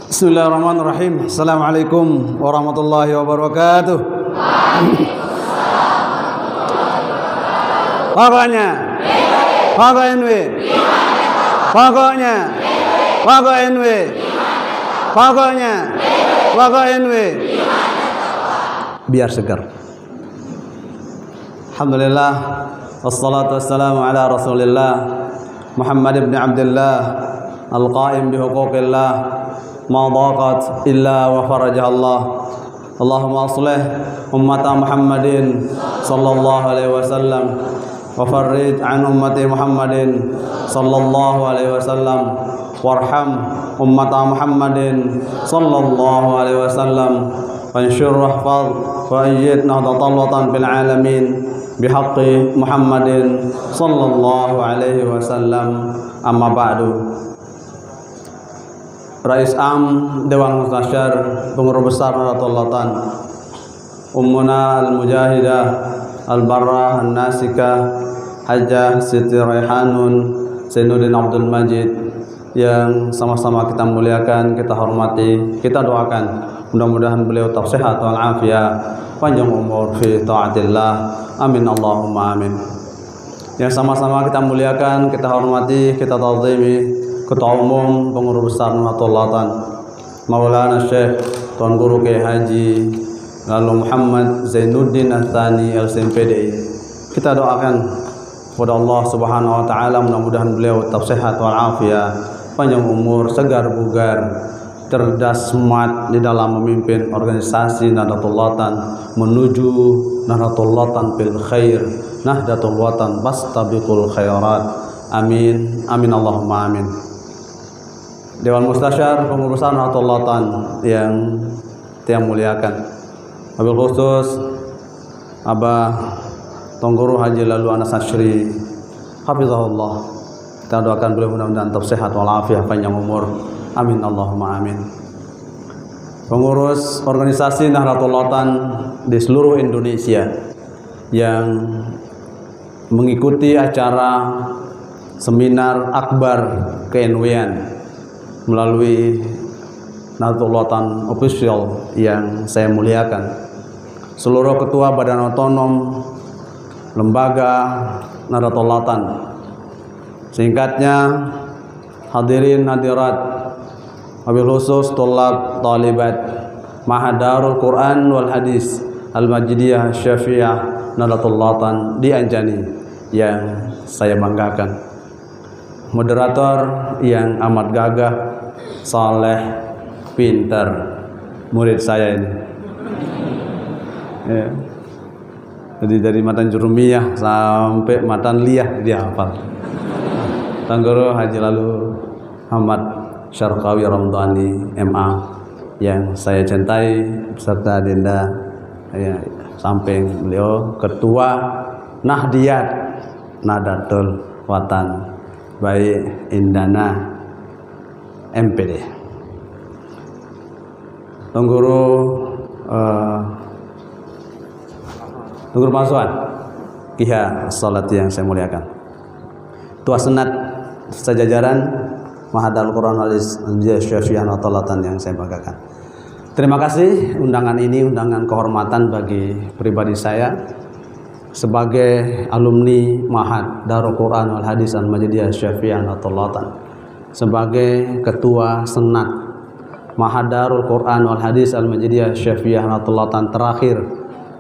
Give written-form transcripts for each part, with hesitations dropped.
Bismillahirrahmanirrahim. Assalamualaikum warahmatullahi wabarakatuh. Pokoknya NW. Pokoknya NW. Pokoknya NW. Biar segar. Alhamdulillah, wassalatu wassalamu ala Rasulillah Muhammad ibn Abdullah al-qaim bihuquqillah ma daqat illa wa farajah Allah. Allahumma aslih ummata Muhammadin sallallahu alaihi wasallam wa farrij an ummati Muhammadin sallallahu alaihi wasallam warham ummata Muhammadin sallallahu alaihi wasallam wansyur wahfaz wa ayyid nahdatan watan bil alamin bihaqqi Muhammadin sallallahu alaihi wasallam. Amma ba'du. Rais Am Dewan Mustasyar Pengurus Besar Nahdlatul Ulama, Ummuna Al-Mujahidah Al-Barrah An-Nasikah Hajjah Siti Raihanun Zainuddin Abdul Majid yang sama-sama kita muliakan, kita hormati, kita doakan mudah-mudahan beliau tetap sehat walafiat, panjang umur fi taatillah. Amin Allahumma amin. Yang sama-sama kita muliakan, kita hormati, kita ta'zimi Ketua Umum Pengurus Besar Nahdlatul Ulama Maulana Syekh Tuan Guru Kiai Haji lalu Muhammad Zainuddin Ats-Tsani LCMPD. Kita doakan kepada Allah Subhanahu wa taala mudah-mudahan beliau tetap sehat walafiat, panjang umur, segar bugar, cerdas smart di dalam memimpin organisasi Nahdlatul Ulama menuju Nahdlatul Ulama bil khair, Nahdlatul Watan bastabiqul khairat. Amin amin Allahumma amin. Dewan Mustasyar Pengurusan Nahdlatul Ulama yang saya muliakan, wabil khusus Abah Tungguru Haji Lalu Anas Asyri hafizahullah. Kita doakan beliau mudah-mudahan tetap sehat walafiat, panjang umur. Amin Allahumma amin. Pengurus organisasi Nahdlatul Ulama di seluruh Indonesia yang mengikuti acara seminar akbar ke-NW-an melalui Nahdlatul Ulama official yang saya muliakan, seluruh ketua badan otonom lembaga Nahdlatul Ulama, singkatnya hadirin hadirat, wabil khusus tulab talibat Ma'had Darul Quran wal Hadis Al-Majidiyah Syafi'iyah Nahdlatul Ulama di Anjani yang saya banggakan, moderator yang amat gagah, saleh, pintar, murid saya ini. Ya. Jadi dari matan jurumiyah sampai matan liyah dia hafal. Tanggoro Haji Lalu Ahmad Syarqawi Ramdhani MA yang saya cintai beserta Dinda ya, samping beliau ketua Nahdiyat Nahdlatul Watan baik Indana MPD. Tungguru Masuan Kiha Salat yang saya muliakan, Tua Senat sejajaran Ma'had Al-Quran Al-Syafi'iyah Nahdlatul Ulama yang saya banggakan. Terima kasih undangan ini, undangan kehormatan bagi pribadi saya sebagai alumni Ma'had Darul Quran wal Hadis Al-Majidiyah Syafi'iyah Nahdlatul Ulama, sebagai ketua senat Ma'had Darul Quran wal Hadis Al-Majidiyah Syafi'iyah Nahdlatul Ulama terakhir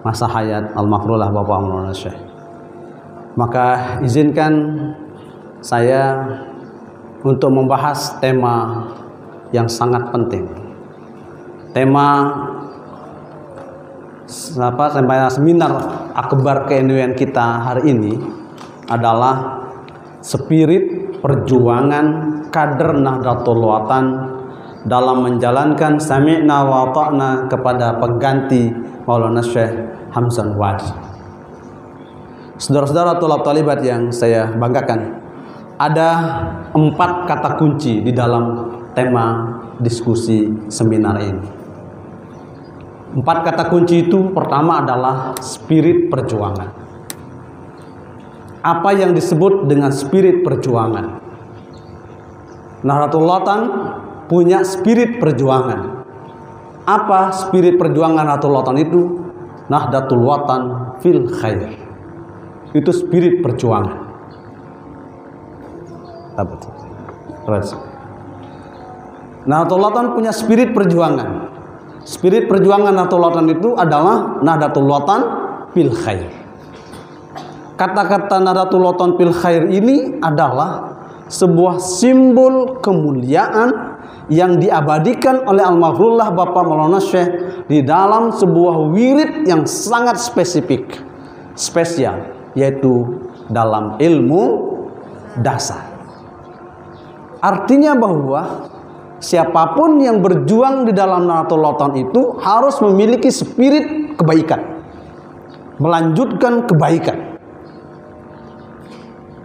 masa hayat al-maghfurlah Bapak Maulana Syekh. Maka izinkan saya untuk membahas tema yang sangat penting. Tema seminar akbar ke-NW-an kita hari ini adalah spirit perjuangan kader Nahdlatul Ulama dalam menjalankan sami'na wa ta'na kepada pengganti Maulana Syekh Hamzah Wadi. Saudara-saudara tulab talibat yang saya banggakan, ada 4 kata kunci di dalam tema diskusi seminar ini. 4 kata kunci itu pertama adalah spirit perjuangan. Apa yang disebut dengan spirit perjuangan? Nahdlatul Ulama punya spirit perjuangan. Apa spirit perjuangan Nahdlatul Watan itu? Nahdlatul Watan fil khair. Itu spirit perjuangan. Apa itu? Nahdlatul Watan punya spirit perjuangan. Spirit perjuangan Nahdlatul Watan itu adalah Nahdlatul Watan fil khair. Kata-kata Nahdlatul Watan fil khair ini adalah sebuah simbol kemuliaan yang diabadikan oleh almarhumlah Bapak Maulana Syekh di dalam sebuah wirid yang sangat spesial, yaitu dalam ilmu dasar. Artinya bahwa siapapun yang berjuang di dalam Nahdlatul Watan itu harus memiliki spirit kebaikan, melanjutkan kebaikan.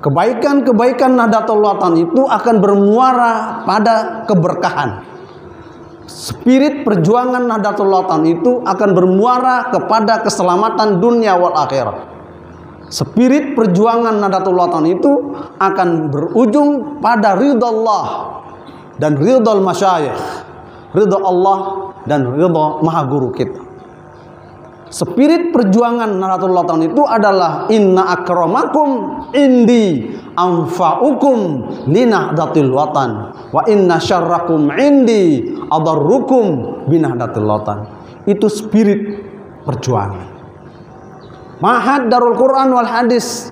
Kebaikan-kebaikan Nahdlatul Watan itu akan bermuara pada keberkahan. Spirit perjuangan Nahdlatul Watan itu akan bermuara kepada keselamatan dunia wal akhirah. Spirit perjuangan Nahdlatul Watan itu akan berujung pada ridha Allah dan ridha masyayikh, ridha Allah dan ridha maha guru kita. Spirit perjuangan Nahdlatul Watan itu adalah inna akramakum indi anfa'ukum linahdlatil watan wa inna syarrakum indi adarrukum binahdlatil watan. Itu spirit perjuangan. Ma'had Darul Quran wal Hadis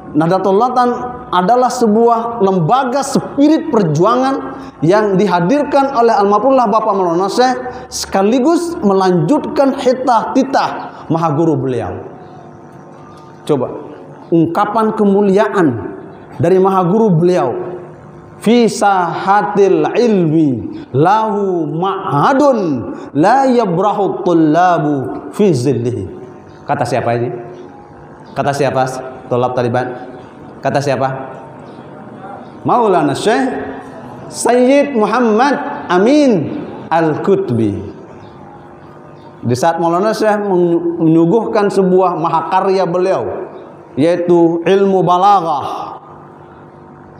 Nahdlatul Watan adalah sebuah lembaga spirit perjuangan yang dihadirkan oleh almarhumlah Bapak Maulana Syekh sekaligus melanjutkan titah maha guru beliau. Coba ungkapan kemuliaan dari maha guru beliau, fi sahatil ilmi lahu ma'hadun la yabrahu tullabu fi zillihi. Kata siapa ini? Kata siapa? Tolab Taliban. Kata siapa? Maulana Syekh Sayyid Muhammad Amin Al-Qutbi. Di saat Maulana Syekh menyuguhkan sebuah mahakarya beliau, yaitu ilmu balaghah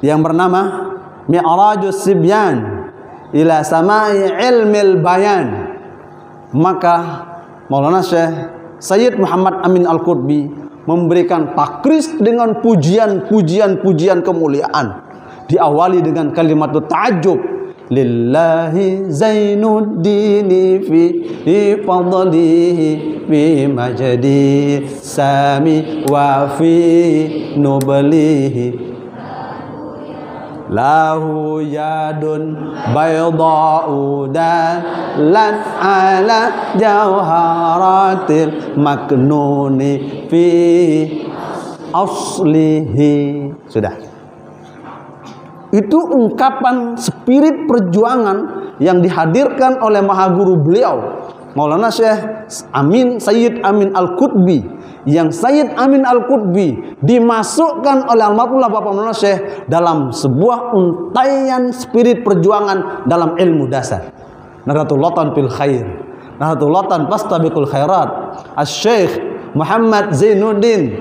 yang bernama Mi'rajus Sibyan ila Sama'i Ilmil Bayan, maka Maulana Syekh Sayyid Muhammad Amin Al-Qutbi memberikan takris dengan pujian-pujian kemuliaan, diawali dengan kalimat ta'ajjub, lillahi zainuddini fi fadlihi fi majdi sami wa fi nublihi lahu yadun bayda'u dalan ala jawharatil maknuni fi aslihi. Sudah. Itu ungkapan spirit perjuangan yang dihadirkan oleh maha guru beliau Maulana Syekh Amin Sayyid Amin Al-Qutbi, yang Sayyid Amin Al-Qutbi dimasukkan oleh almarhumlah Bapak Maulana Syekh dalam sebuah untaian spirit perjuangan dalam ilmu dasar. Nahdlatul Watan fil khair, Nahdlatul Watan fastabiqul khairat. Asy-Syaikh Muhammad Zainuddin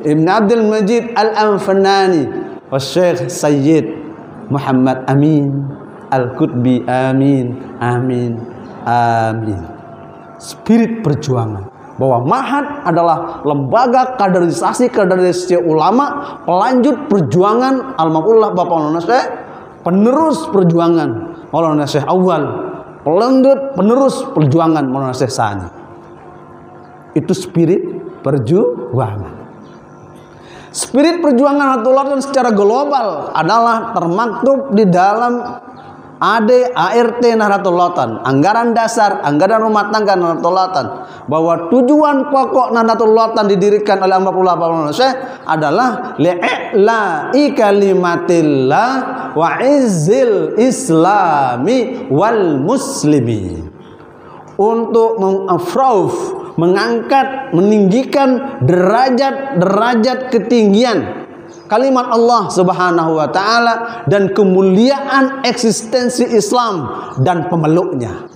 Ibn Abdul Majid Al-Anfanani wa Syekh Sayyid Muhammad Amin Al-Qutbi. Amin, amin, amin. Spirit perjuangan bahwa Ma'had adalah lembaga kaderisasi ulama, pelanjut perjuangan almarhumlah Bapak Maulana Syekh, penerus perjuangan Maulana Syekh Awal, penerus perjuangan Maulana Syekh Sani. Itu spirit perjuangan. Spirit perjuangan Nahdlatul Watan secara global adalah termaktub di dalam ART Nahdlatul Watan, anggaran dasar, anggaran rumah tangga Nahdlatul Watan, bahwa tujuan pokok Nahdlatul Watan didirikan oleh almarhumlah Bapak Maulana Syekh adalah li'i'la'i kalimatillah wa izzil islami wal muslimi, untuk mengangkat, meninggikan derajat ketinggian kalimat Allah Subhanahu wa taala dan kemuliaan eksistensi Islam dan pemeluknya.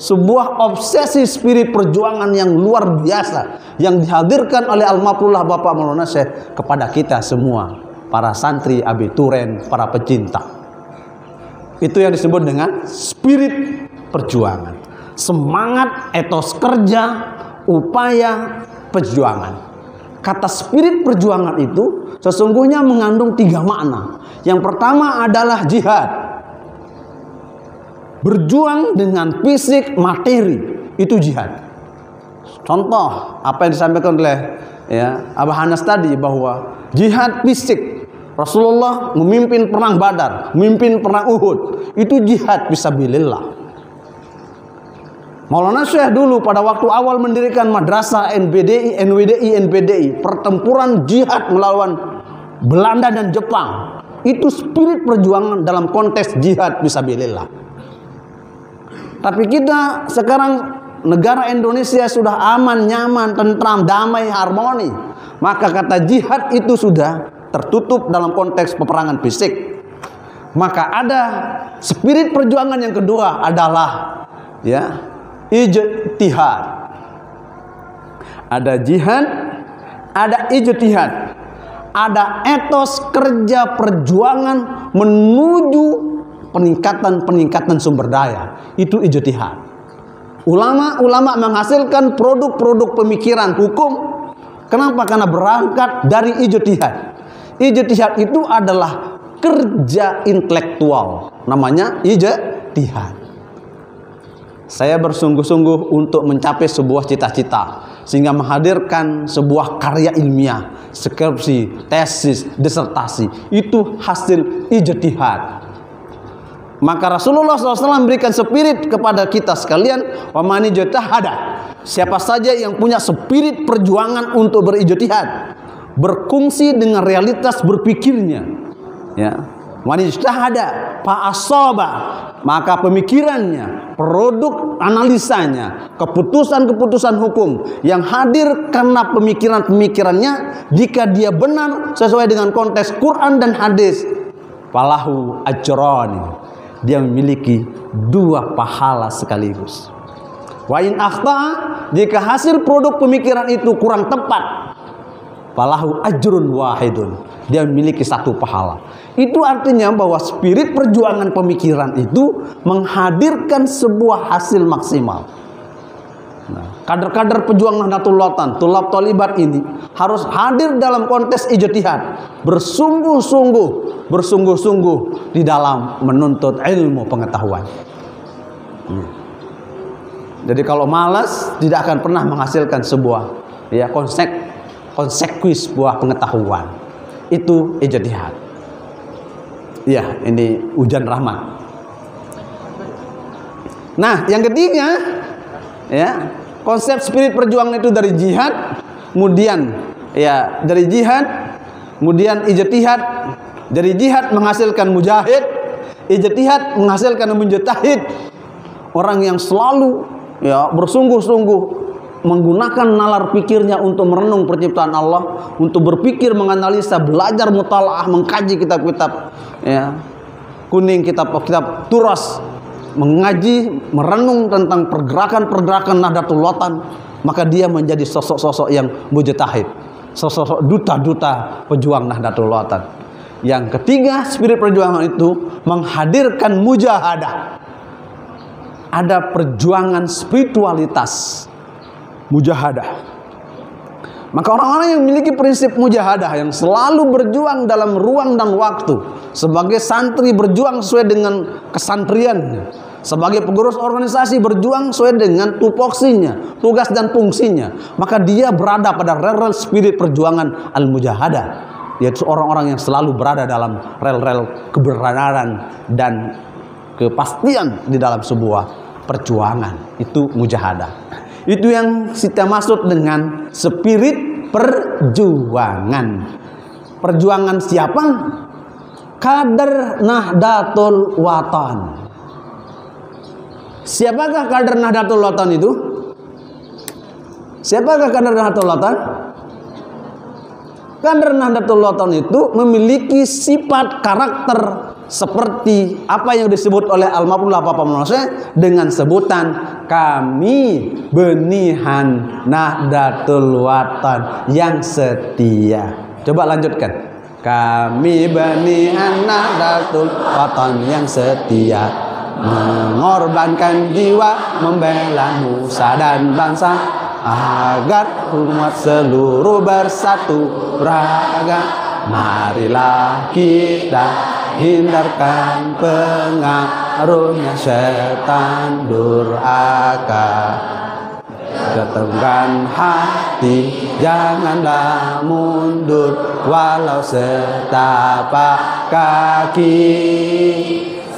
Sebuah obsesi spirit perjuangan yang luar biasa yang dihadirkan oleh almarhumlah Bapak Maulana Syekh kepada kita semua, para santri, abituren, para pecinta. Itu yang disebut dengan spirit perjuangan. Semangat, etos kerja, upaya perjuangan. Kata spirit perjuangan itu sesungguhnya mengandung 3 makna. Yang pertama adalah jihad. Berjuang dengan fisik, materi, itu jihad. Contoh apa yang disampaikan oleh Abah Hanas tadi, bahwa jihad fisik, Rasulullah memimpin perang Badar, memimpin perang Uhud, itu jihad fisabilillah. Maulana Syekh dulu pada waktu awal mendirikan madrasah NBDI, NWDI, NPDI, pertempuran jihad melawan Belanda dan Jepang, itu spirit perjuangan dalam konteks jihad fisabilillah. Tapi kita sekarang, negara Indonesia sudah aman, nyaman, tentram, damai, harmoni, maka kata jihad itu sudah tertutup dalam konteks peperangan fisik. Maka ada spirit perjuangan yang kedua adalah ijtihad. Ada jihad, ada ijtihad, ada etos kerja perjuangan menuju peningkatan sumber daya. Itu ijtihad. Ulama menghasilkan produk-produk pemikiran hukum. Kenapa? Karena berangkat dari ijtihad. Ijtihad itu adalah kerja intelektual, namanya ijtihad. Saya bersungguh-sungguh untuk mencapai sebuah cita-cita, sehingga menghadirkan sebuah karya ilmiah, skripsi, tesis, disertasi, itu hasil ijtihad. Maka Rasulullah SAW memberikan spirit kepada kita sekalian, wa man ijtahada. Siapa saja yang punya spirit perjuangan untuk berijtihad, berfungsi dengan realitas berpikirnya, man ijtahada fa asaba, maka pemikirannya, produk analisanya, keputusan-keputusan hukum yang hadir karena pemikiran-pemikirannya, jika dia benar sesuai dengan konteks Quran dan hadis, falahu ajrani, dia memiliki 2 pahala sekaligus. Wa in akhta'a, jika hasil produk pemikiran itu kurang tepat, falahu ajrun wahidun, dia memiliki 1 pahala. Itu artinya bahwa spirit perjuangan pemikiran itu menghadirkan sebuah hasil maksimal. Kader-kader pejuang Nahdlatul Ulama, tulab talibat ini harus hadir dalam konteks ijtihad, bersungguh-sungguh di dalam menuntut ilmu pengetahuan. Jadi kalau malas, tidak akan pernah menghasilkan sebuah konsekuensi sebuah pengetahuan. Itu ijtihad. Ini hujan rahmat. Nah, yang ketiga, konsep spirit perjuangan itu dari jihad, kemudian dari jihad, kemudian ijtihad, dari jihad menghasilkan mujahid, ijtihad menghasilkan mujtahid, orang yang selalu bersungguh-sungguh menggunakan nalar pikirnya untuk merenung penciptaan Allah, untuk berpikir, menganalisa, belajar mutalaah, mengkaji kitab-kitab kuning, kitab-kitab turas, mengaji, merenung tentang pergerakan-pergerakan Nahdlatul Ulama, maka dia menjadi sosok-sosok yang mujtahid, sosok duta-duta pejuang Nahdlatul Ulama. Yang ketiga, spirit perjuangan itu menghadirkan mujahadah. Ada perjuangan spiritualitas, mujahadah. Maka orang-orang yang memiliki prinsip mujahadah, yang selalu berjuang dalam ruang dan waktu, sebagai santri berjuang sesuai dengan kesantriannya, sebagai pengurus organisasi berjuang sesuai dengan tupoksinya, tugas dan fungsinya, maka dia berada pada rel-rel spirit perjuangan al-mujahadah, yaitu orang-orang yang selalu berada dalam rel-rel kebenaran dan kepastian di dalam sebuah perjuangan. Itu mujahadah. Itu yang kita maksud dengan spirit perjuangan. Perjuangan siapa? Kader Nahdlatul Ulama. Siapakah kader Nahdlatul Ulama itu? Siapakah kader Nahdlatul Ulama? Kader Nahdlatul Ulama itu memiliki sifat karakter seperti apa yang disebut oleh Al-Maf'ul Bapak Manusia dengan sebutan kami benihan Nahdlatul Ulama yang setia. Coba lanjutkan. Kami benihan Nahdlatul Watan yang setia, mengorbankan jiwa, membela nusa dan bangsa, agar umat seluruh bersatu raga. Marilah kita hindarkan pengaruhnya setan durhaka. Ketengkan hati, janganlah mundur, walau setapak kaki.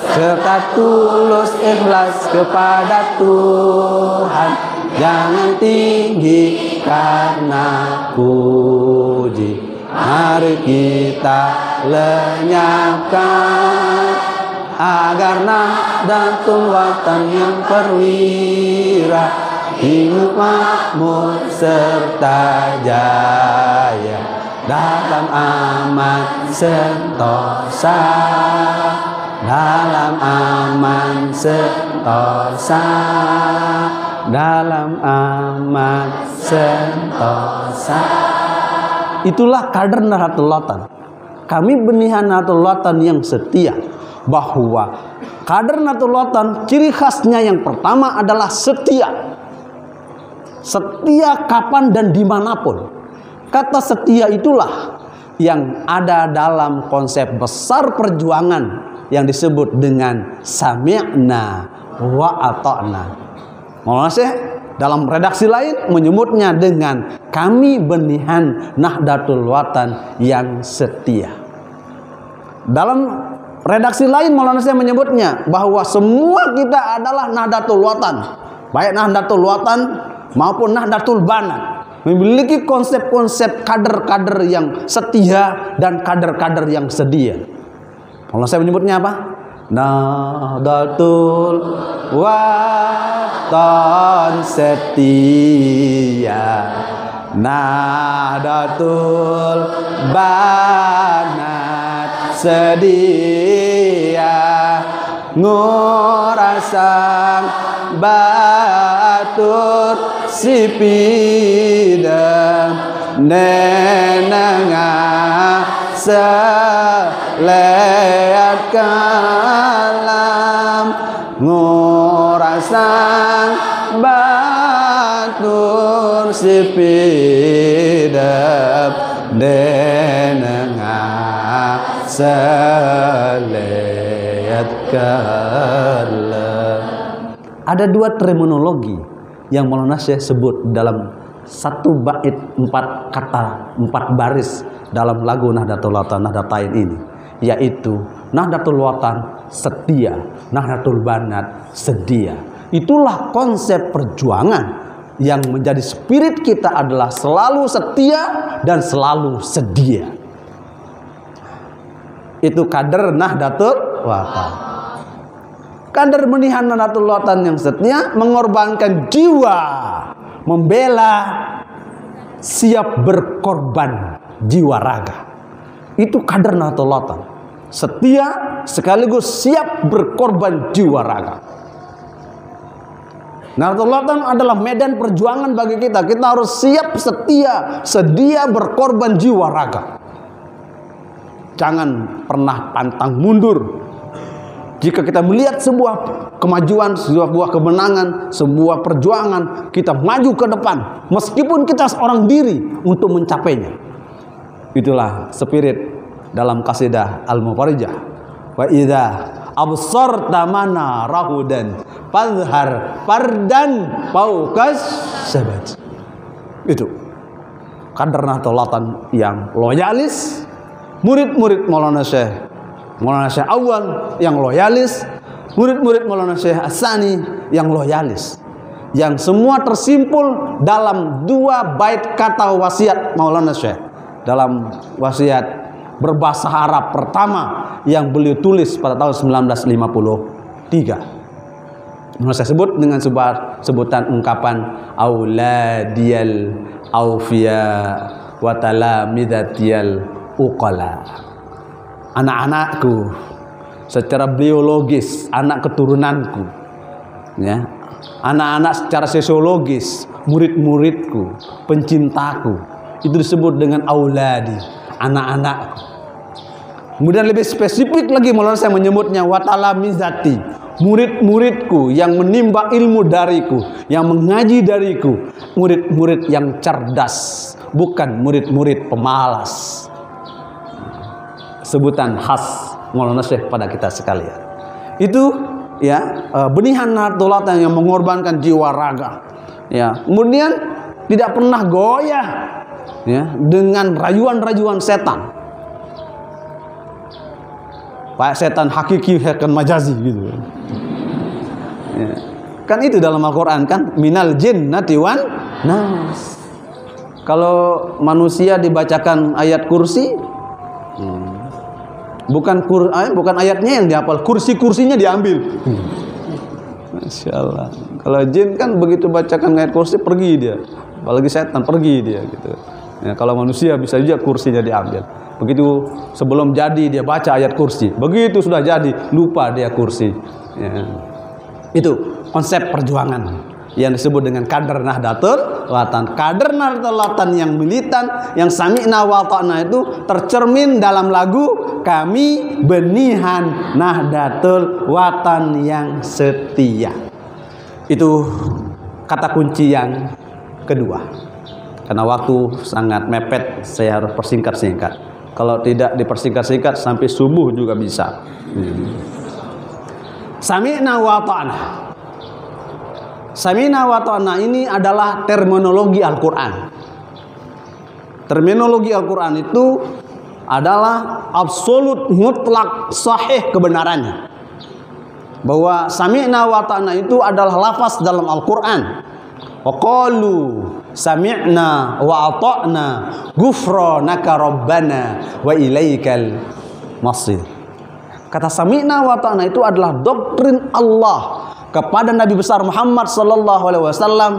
Serta tulus ikhlas kepada Tuhan, jangan tinggi karena puji. Mari kita lenyapkan, agar Nahdlatul Watan yang perwira, hidup makmur serta jaya, dalam aman sentosa, dalam aman sentosa, dalam aman sentosa. Itulah kader Nahdlatul Watan. Kami benihan Nahdlatul Watan yang setia, bahwa kader Nahdlatul Watan ciri khasnya yang pertama adalah setia. Setia kapan dan dimanapun. Kata setia itulah yang ada dalam konsep besar perjuangan yang disebut dengan sami'na wa ata'na. Maulana Syekh dalam redaksi lain menyebutnya dengan kami benihan Nahdlatul Watan yang setia. Dalam redaksi lain Maulana Syekh menyebutnya bahwa semua kita adalah Nahdlatul Watan, baik Nahdlatul Watan maupun Nahdlatul Banat, memiliki konsep-konsep kader-kader yang setia dan kader-kader yang sedia. Maulana Syekh menyebutnya apa? Nahdlatul Watan setia, Nahdlatul Banat sedia, ngurasang batur sipidem, nenengah seleat kalam, ngurasang batur sipidem, nenengah seleat kalam. Ada dua terminologi yang Maulana Syekh sebut dalam satu bait 4 kata 4 baris dalam lagu Nahdlatul Watan Nahdlatain ini, yaitu Nahdlatul Watan setia, Nahdlatul Banat sedia. Itulah konsep perjuangan yang menjadi spirit kita adalah selalu setia dan selalu sedia. Itu kader Nahdlatul Watan. Kader benihan Nahdlatul Watan yang setia, mengorbankan jiwa, membela, siap berkorban jiwa raga. Itu kader Nahdlatul Watan. Setia sekaligus siap berkorban jiwa raga. Nahdlatul Watan adalah medan perjuangan bagi kita. Kita harus siap, setia, sedia berkorban jiwa raga. Jangan pernah pantang mundur. Jika kita melihat sebuah kemajuan, sebuah kemenangan, sebuah perjuangan, kita maju ke depan, meskipun kita seorang diri untuk mencapainya. Itulah spirit dalam qasidah Al-Mufarijah. Wa idza absarta mana rahudan fadhhar fardan fauqas sabat. Itu kader Nahdlatul Watan yang loyalis, murid-murid Maulana Syekh Awal yang loyalis, murid-murid Maulana Syekh As-Sani yang loyalis, yang semua tersimpul dalam 2 bait kata wasiat Maulana Syekh dalam wasiat berbahasa Arab pertama yang beliau tulis pada tahun 1953. Saya sebut dengan sebutan ungkapan auladiyal aufiya wa talamidatiyal uqala. Anak-anakku secara biologis, anak keturunanku, ya, anak-anak secara sosiologis, murid-muridku, pencintaku, itu disebut dengan auladi, anak-anakku. Kemudian lebih spesifik lagi Maulana saya menyebutnya watalamizati, murid-muridku yang menimba ilmu dariku, yang mengaji dariku, murid-murid yang cerdas, bukan murid-murid pemalas. Sebutan khas Maulana Syekh pada kita sekalian. Itu ya, benihan Nahdlatul Ulama yang mengorbankan jiwa raga. Ya, kemudian tidak pernah goyah ya dengan rayuan-rayuan setan. Pak setan hakiki, setan majazi gitu. Ya. Kan itu dalam Al-Quran kan, minal jinnati wan nas. Kalau manusia dibacakan ayat kursi, bukan ayatnya yang dihafal, kursinya diambil. Masya Allah. Kalau jin kan begitu bacakan ayat kursi pergi dia, apalagi setan pergi dia gitu. Ya, kalau manusia bisa juga kursinya diambil. Begitu sebelum jadi dia baca ayat kursi, begitu sudah jadi lupa dia kursi. Ya. Itu konsep perjuangan yang disebut dengan kader Nahdlatul Ulama. Kader Nahdlatul Ulama yang militan, yang sami'na wa ta'na itu tercermin dalam lagu Kami Benihan Nahdlatul Ulama yang setia. Itu kata kunci yang kedua. Karena waktu sangat mepet, saya harus persingkat-singkat. Kalau tidak dipersingkat-singkat sampai subuh juga bisa. Sami'na wa ta'na. Sami'na wa ta'na ini adalah terminologi Al-Quran. Terminologi Al-Quran itu adalah absolut mutlak sahih kebenarannya. Bahwa sami'na wa ta'na itu adalah lafaz dalam Al-Quran. Wa qalu sami'na wa ata'na ghufranaka rabbana wa ilaikal masir. Kata sami'na wa ta'na itu adalah doktrin Allah kepada Nabi besar Muhammad sallallahu alaihi wasallam,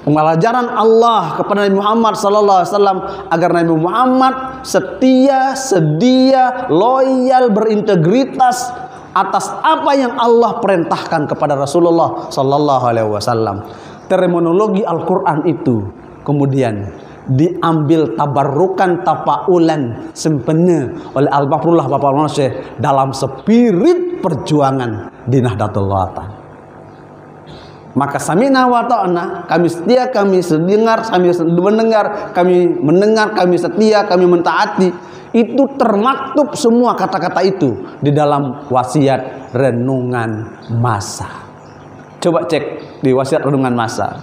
pengajaran Allah kepada Nabi Muhammad sallallahu alaihi wasallam agar Nabi Muhammad setia, sedia, loyal, berintegritas atas apa yang Allah perintahkan kepada Rasulullah sallallahu alaihi wasallam. Terminologi Al-Quran itu kemudian diambil tabarrukan tafaulan sempena oleh Al-Bahrullah Bapak Maulana Syekh dalam spirit perjuangan di Nahdlatul Ulama. Maka sami'na wa ta'na, kami setia, kami mendengar, kami mendengar, kami setia, kami mentaati. Itu termaktub semua kata-kata itu di dalam wasiat renungan masa. Coba cek di wasiat renungan masa.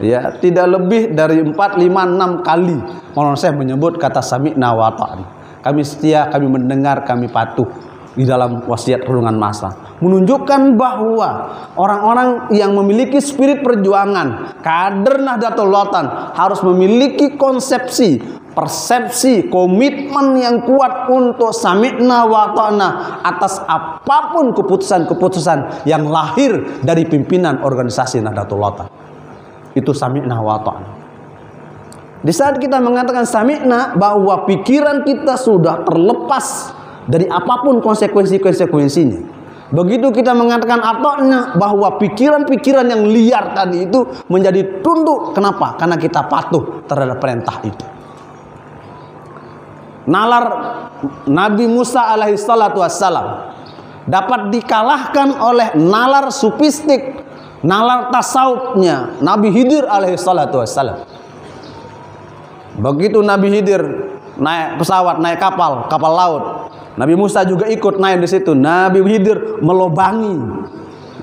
Ya, tidak lebih dari 4, 5, 6 kali Maulana Syekh menyebut kata sami'na wa ta'na. Kami setia, kami mendengar, kami patuh di dalam wasiat renungan masa. Menunjukkan bahwa orang-orang yang memiliki spirit perjuangan, kader Nahdlatul Ulama harus memiliki konsepsi, persepsi, komitmen yang kuat untuk sami'na wa ta'na atas apapun keputusan-keputusan yang lahir dari pimpinan organisasi Nahdlatul Ulama. Itu sami'na wa ta'na. Di saat kita mengatakan sami'na, bahwa pikiran kita sudah terlepas dari apapun konsekuensi-konsekuensinya. Begitu kita mengatakan ata'na, bahwa pikiran-pikiran yang liar tadi itu menjadi tunduk. Kenapa? Karena kita patuh terhadap perintah itu. Nalar Nabi Musa alaihi salatu wassalam dapat dikalahkan oleh nalar sufistik, nalar tasawufnya Nabi Khidir alaihi salatu wassalam. Begitu Nabi Khidir naik pesawat, naik kapal laut, Nabi Musa juga ikut naik di situ. Nabi Khidir melobangi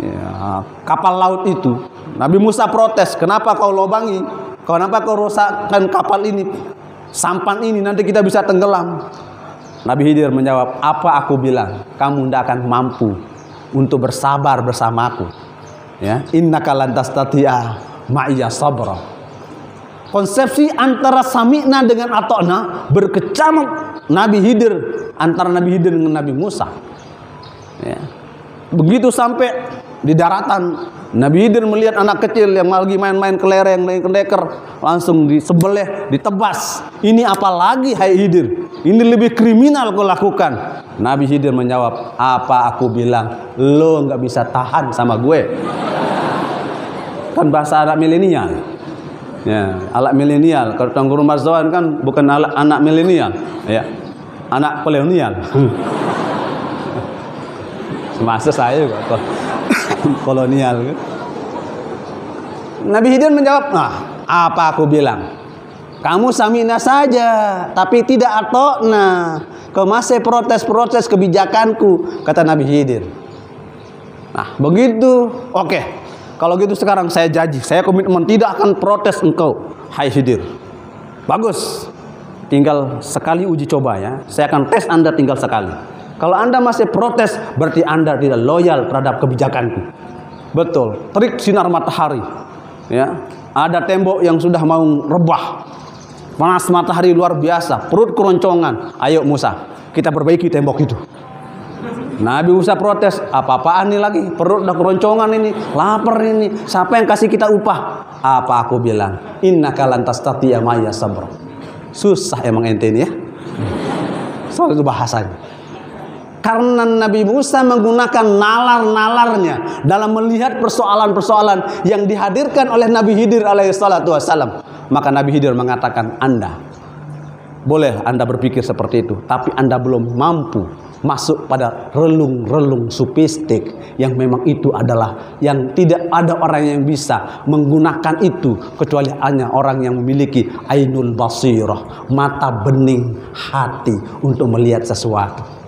ya, kapal laut itu. Nabi Musa protes, kenapa kau lobangi? Kenapa kau rusakkan kapal ini? Sampan ini nanti kita bisa tenggelam. Nabi Khidir menjawab, apa aku bilang? Kamu tidak akan mampu untuk bersabar bersamaku. Ya, innaka lan tastati'a ma'iya sabra. Konsepsi antara sami'na dengan ata'na berkecamuk Nabi Khidir, antara Nabi Khidir dengan Nabi Musa. Ya. Begitu sampai di daratan, Nabi Khidir melihat anak kecil yang lagi main-main kelereng, kedeker, langsung disembelih, ditebas. Ini apa lagi hai Khidir? Ini lebih kriminal kau lakukan. Nabi Khidir menjawab, apa aku bilang? Lo nggak bisa tahan sama gue. Kan bahasa anak milenial. Ya, anak milenial. Kalau Tengku Rumah Zawan kan bukan anak milenial. Ya. anak kolonial. Semasa saya juga kolonial. Nabi Khidir menjawab, nah, apa aku bilang? Kamu samina saja, tapi tidak atokna. Kau masih protes-protes kebijakanku, kata Nabi Khidir. Nah, begitu. Oke. Kalau gitu sekarang saya janji, saya komitmen tidak akan protes engkau, hai Khidir. Bagus. Tinggal sekali uji coba ya. Saya akan tes Anda tinggal sekali. Kalau Anda masih protes, berarti Anda tidak loyal terhadap kebijakanku. Betul. Trik sinar matahari. Ya. Ada tembok yang sudah mau rebah. Panas matahari luar biasa, perut keroncongan. Ayo Musa, kita perbaiki tembok itu. Nabi Musa protes, apa-apaan nih lagi? Perut udah keroncongan ini, lapar ini. Siapa yang kasih kita upah? Apa aku bilang? Innaka lan tastati'a ma'iya sabra. Susah emang ente ini ya. Soal itu bahasanya. Karena Nabi Musa menggunakan nalar-nalarnya dalam melihat persoalan-persoalan yang dihadirkan oleh Nabi Khidir alaihi salatu wassalam. Maka Nabi Khidir mengatakan, Anda boleh Anda berpikir seperti itu, tapi Anda belum mampu masuk pada relung-relung sofistik yang memang itu adalah yang tidak ada orang yang bisa menggunakan itu kecuali hanya orang yang memiliki ainul basirah, mata bening hati untuk melihat sesuatu.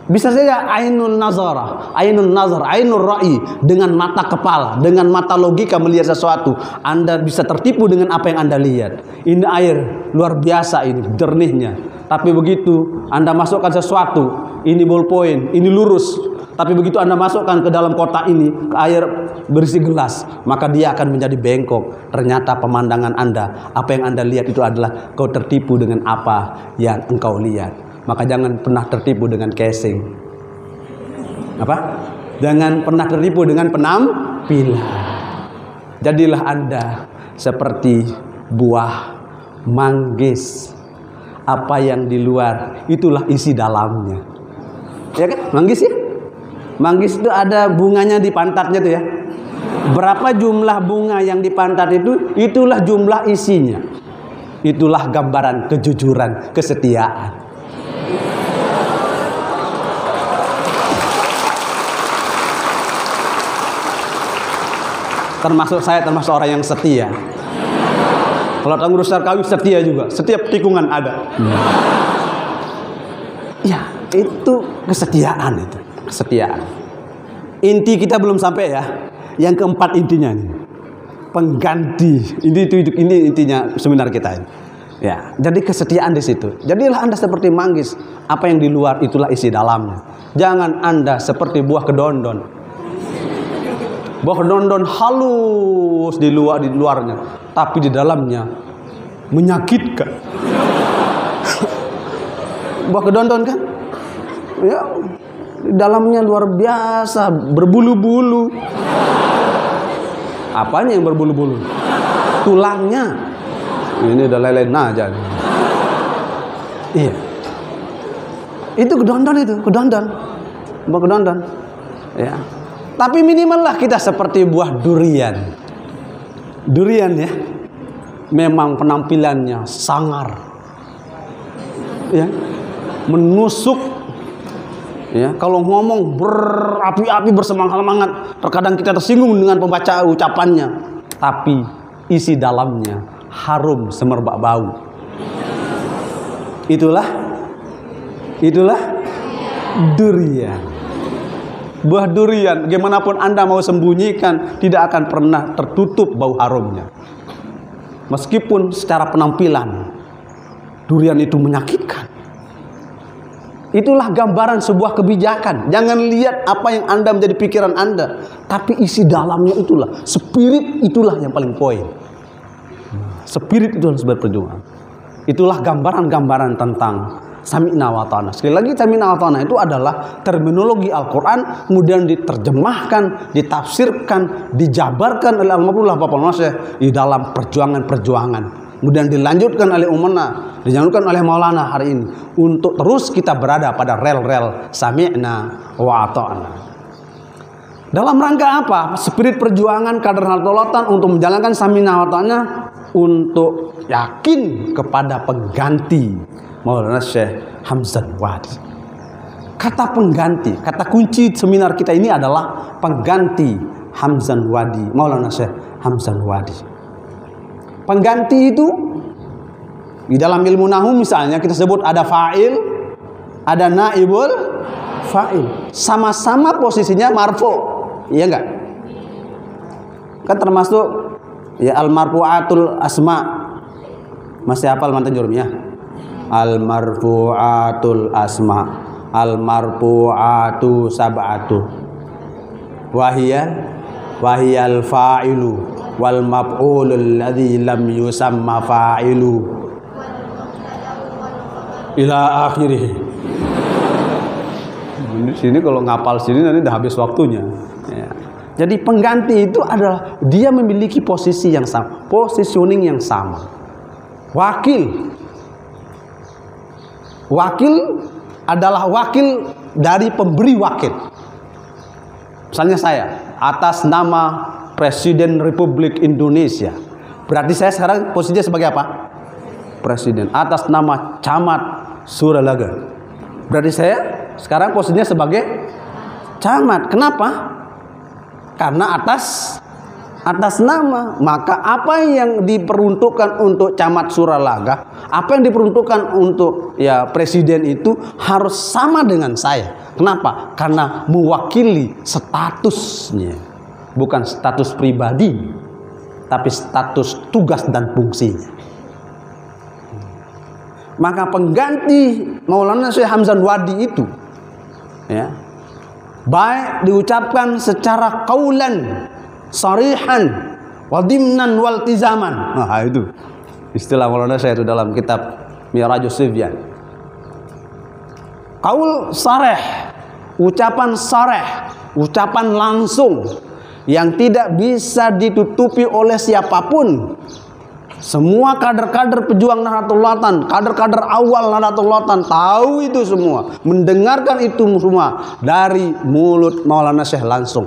Bisa saja ainul nazarah, ainul nazar, ainul ra'i, dengan mata kepala, dengan mata logika melihat sesuatu. Anda bisa tertipu dengan apa yang Anda lihat. Ini air luar biasa ini, jernihnya. Tapi begitu Anda masukkan sesuatu, ini ballpoint, ini lurus. Tapi begitu Anda masukkan ke dalam kotak ini, ke air berisi gelas, maka dia akan menjadi bengkok. Ternyata pemandangan Anda, apa yang Anda lihat itu adalah kau tertipu dengan apa yang engkau lihat. Maka jangan pernah tertipu dengan casing. Apa? Jangan pernah tertipu dengan penampilan. Jadilah Anda seperti buah manggis. Apa yang di luar, itulah isi dalamnya. Ya kan? Manggis ya? Manggis itu ada bunganya di pantatnya tuh ya. Berapa jumlah bunga yang di pantat itu, itulah jumlah isinya. Itulah gambaran kejujuran, kesetiaan. Termasuk saya, termasuk orang yang setia. Kalau Tangguh Sarkawi setia juga, setiap tikungan ada. Ya, itu kesetiaan itu, kesetiaan. Inti kita belum sampai ya. Yang keempat intinya nih, pengganti. Ini intinya seminar kita ini. Ya, jadi kesetiaan di situ. Jadilah Anda seperti manggis, apa yang di luar itulah isi dalamnya. Jangan Anda seperti buah kedondon. Buah kedondon halus di luarnya, tapi di dalamnya menyakitkan. Buah kedondon kan? Ya, di dalamnya luar biasa, berbulu-bulu. Apanya yang berbulu-bulu? Tulangnya. Ini udah lelein aja. Iya. Itu kedondon itu, kedondon. Buah kedondon. Ya. Tapi minimal lah kita seperti buah durian. Durian ya, memang penampilannya sangar, ya, menusuk. Ya, kalau ngomong berapi-api, bersemangat-semangat. Terkadang kita tersinggung dengan pembaca ucapannya, tapi isi dalamnya harum semerbak bau. Itulah durian. Buah durian, bagaimanapun Anda mau sembunyikan, tidak akan pernah tertutup bau harumnya. Meskipun secara penampilan durian itu menyakitkan. Itulah gambaran sebuah kebijakan. Jangan lihat apa yang Anda menjadi pikiran Anda, tapi isi dalamnya itulah, spirit itulah yang paling poin. Spirit itu sebagai perjuangan. Itulah gambaran-gambaran tentang sami'na wa ta'na. Sekali lagi, sami'na wa ta'na itu adalah terminologi Al-Quran, kemudian diterjemahkan, ditafsirkan, dijabarkan oleh Al-Mabullah Bapak Nasir di dalam perjuangan-perjuangan. Kemudian dilanjutkan oleh Umarna, dilanjutkan oleh Maulana hari ini, untuk terus kita berada pada rel-rel sami'na wa ta'na. Dalam rangka apa? Spirit perjuangan kadar hartolatan untuk menjalankan sami'na wa ta'na untuk yakin kepada pengganti Maulana Syekh Hamzan Wadi. Kata pengganti, kata kunci seminar kita ini adalah pengganti Hamzan Wadi, Maulana Syekh Hamzan Wadi. Pengganti itu di dalam ilmu nahwu misalnya kita sebut ada fa'il, ada naibul fa'il. Sama-sama posisinya marfu, iya enggak? Kan termasuk ya al-marfu'atul asma. Masih hafal mantan jurumnya? Al-marfu'atul asma, al-marfu'atu sab'atu. Wahiyal fa'ilu wal maf'ulul ladzi lam yusamma fa'ilu ila akhirih. Di sini kalau ngapal sini nanti udah habis waktunya. Ya. Jadi pengganti itu adalah dia memiliki posisi yang sama, positioning yang sama. Wakil adalah wakil dari pemberi wakil. Misalnya saya atas nama Presiden Republik Indonesia, berarti saya sekarang posisinya sebagai apa? Presiden. Atas nama Camat Suralaga, berarti saya sekarang posisinya sebagai camat. Kenapa? Karena atas nama. Maka apa yang diperuntukkan untuk Camat Suralaga, apa yang diperuntukkan untuk ya presiden itu harus sama dengan saya. Kenapa? Karena mewakili statusnya, bukan status pribadi, tapi status tugas dan fungsinya. Maka pengganti Maulana Syekh Hamzan Wadi itu ya, baik diucapkan secara qaulan sarihan wa dimnan wal tizaman. Nah, itu istilah Maulana Syekh itu dalam kitab Mi'rajus Sibyan. Qaul sarih, ucapan sarih, ucapan langsung yang tidak bisa ditutupi oleh siapapun. Semua kader-kader pejuang Nahdlatul Ulama, kader-kader awal Nahdlatul Ulama tahu itu semua, mendengarkan itu semua dari mulut Maulana Syekh langsung.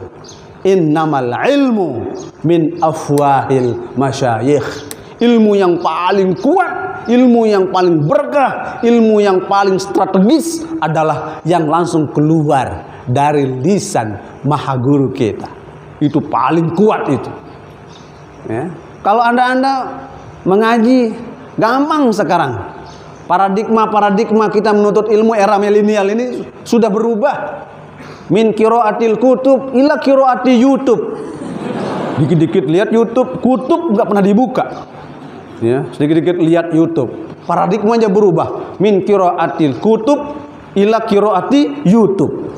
Innamal ilmu min afwahil masyayikh. Ilmu yang paling kuat, ilmu yang paling berkah, ilmu yang paling strategis adalah yang langsung keluar dari lisan mahaguru kita. Itu paling kuat itu. Ya. Kalau anda mengaji gampang sekarang. Paradigma kita menuntut ilmu era milenial ini sudah berubah. Min qiraatil kutub ila qiraati YouTube. Dikit-dikit lihat YouTube, kutub nggak pernah dibuka. Ya, sedikit-dikit lihat YouTube. Paradigmanya berubah. Min qiraatil kutub ila qiraati YouTube.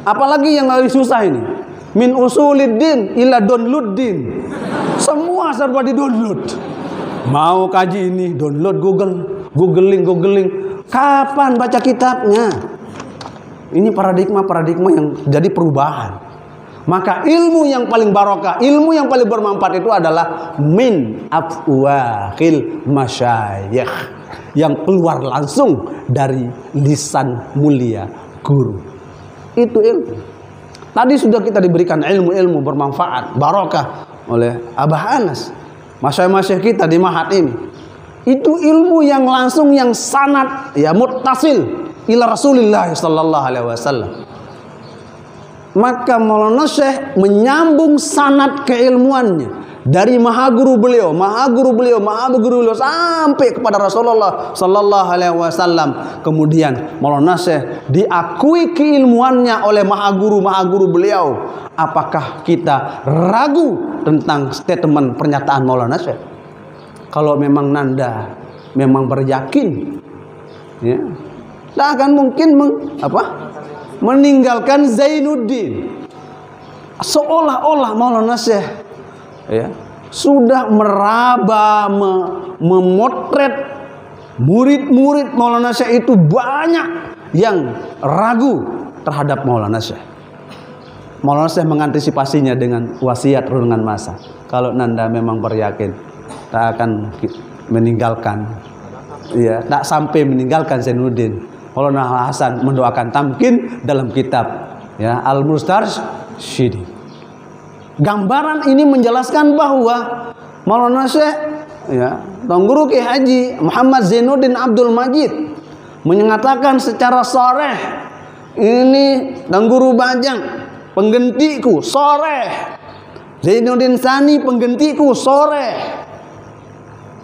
Apalagi yang lebih susah ini. Min usuliddin ila downloaddin. Semua serba di-download. Mau kaji ini, download googling. Kapan baca kitabnya? Ini paradigma yang jadi perubahan. Maka ilmu yang paling barokah, ilmu yang paling bermanfaat itu adalah min afwahil masyayikh, yang keluar langsung dari lisan mulia guru. Itu ilmu. Tadi sudah kita diberikan ilmu-ilmu bermanfaat, barokah oleh Abah Anas, masyayikh kita di Mahat ini. Itu ilmu yang langsung, yang sanad, ya muttasil ila Rasulillah sallallahu alaihi wasallam. Maka Maulana Syekh menyambung sanad keilmuannya dari mahaguru beliau sampai kepada Rasulullah sallallahu alaihi wasallam. Kemudian Maulana Syekh diakui keilmuannya oleh mahaguru beliau. Apakah kita ragu tentang statement pernyataan Maulana Syekh? Kalau memang Nanda memang beryakin, ya, tidak akan mungkin meninggalkan Zainuddin. Seolah-olah Maulana Syekh ya, sudah meraba, memotret murid-murid Maulana Syekh itu banyak yang ragu terhadap Maulana Syekh. Maulana Syekh mengantisipasinya dengan wasiat runungan masa. Kalau Nanda memang beryakin, tak akan meninggalkan, ya, tak sampai meninggalkan Zainuddin. Maulana Hasan mendoakan tamkin dalam kitab, ya, Al-Mustarsyid. Gambaran ini menjelaskan bahwa Maulana Syekh ya, Tuan Guru Kiai Haji Muhammad Zainuddin Abdul Majid menyatakan secara shareh, ini Tuan Guru Bajang penggantiku shareh, Zainuddin Sani penggantiku shareh.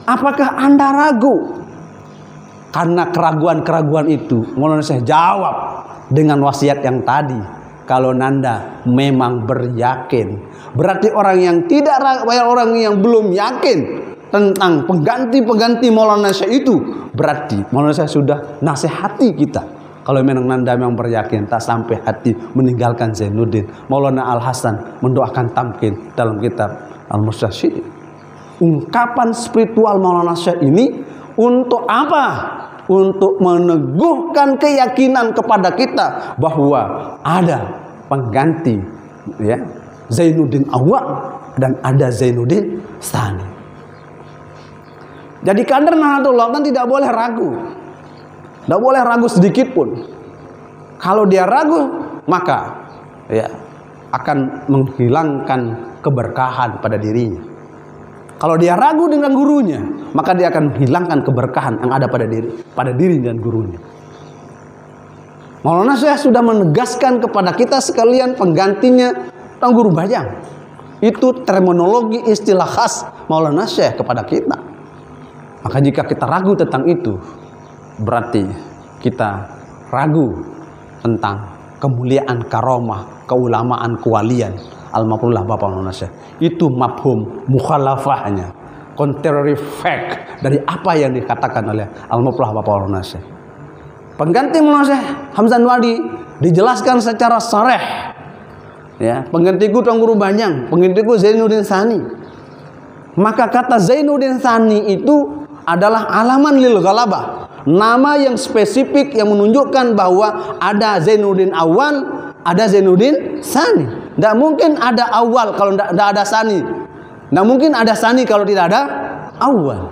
Apakah Anda ragu? Karena keraguan-keraguan itu Maulana Syekh jawab dengan wasiat yang tadi. Kalau Nanda memang beryakin, berarti orang yang tidak, orang yang belum yakin tentang pengganti-pengganti Maulana Syekh itu, berarti Maulana Syekh sudah nasihati kita. Kalau memang Nanda memang beryakin, tak sampai hati meninggalkan Zainuddin. Maulana Al Hasan mendoakan tamkin dalam kitab Al-Mustasyid. Ungkapan spiritual Maulana Syekh ini untuk apa? Untuk meneguhkan keyakinan kepada kita bahwa ada pengganti, ya, Zainuddin Awal dan ada Zainuddin Sani. Jadi kader Nahdlatul Ulama tidak boleh ragu, tidak boleh ragu sedikit pun. Kalau dia ragu, maka ya akan menghilangkan keberkahan pada dirinya. Kalau dia ragu dengan gurunya, maka dia akan menghilangkan keberkahan yang ada pada diri dan gurunya. Maulana Syekh sudah menegaskan kepada kita sekalian penggantinya Tuan Guru Bajang. Itu terminologi istilah khas Maulana Syekh kepada kita. Maka jika kita ragu tentang itu, berarti kita ragu tentang kemuliaan, karomah, keulamaan, kewalian Almarhumlah Bapak Maulana Syekh. Itu mafhum mukhalafahnya, contrary fact dari apa yang dikatakan oleh Almarhumlah Bapak Maulana Syekh. Pengganti Maulana Syekh Hamzah Wadi dijelaskan secara shareh, ya, penggantiku Tuan Guru Bajang, penggantiku Zainuddin Sani. Maka kata Zainuddin Sani itu adalah alaman lil ghalabah, nama yang spesifik yang menunjukkan bahwa ada Zainuddin Awal, ada Zainuddin Sani. Tidak mungkin ada awal kalau tidak ada sani. Tidak mungkin ada sani kalau tidak ada awal.